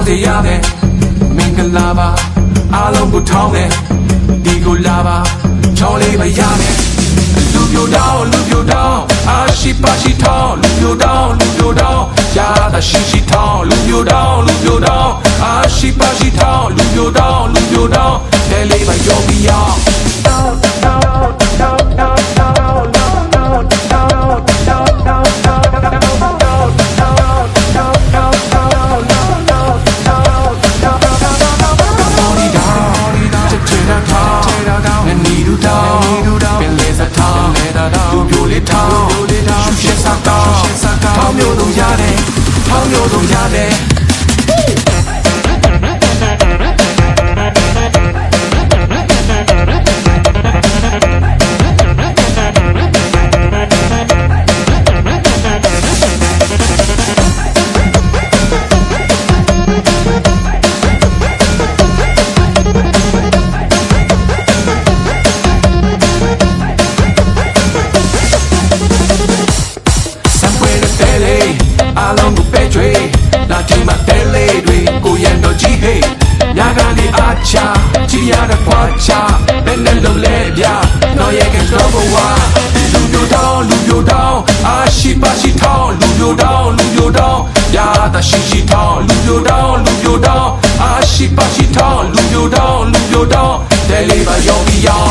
တရားနဲ့မင်္ဂလာပါအားလုံးကိုထောင်းတယ်ဒီကိုလာပါချောလေးမရနဲ့လူပြိုတောင်းအာရှိပါရှိထောင်းလူပြိုတောင်းရတာရှိထောင်းလူပြိုတောင်းအာရှိပါရှိထောင်းလူပြိုတောင်းတဲလေးမယောပြီးရထောင်းမျိုးဆုံးရတယ်လာချိန်မှာတဲလေးတွေကိုရန်တော့ကြီးဟေးညာကနေအားချကြည်ရတဲ့ပွားချဘယ်နဲ့လုံးလဲဗျာတော့ရဲ့ကတော့ဘဝလူပြိုတောင်းအာရှိပါရှိထောင်းလူပြိုတောင်းရာတာရှိထောင်းလူပြိုတောင်းအာရှိပါရှိထောင်းလူပြိုတောင်းတဲလေးပါယောဂီယော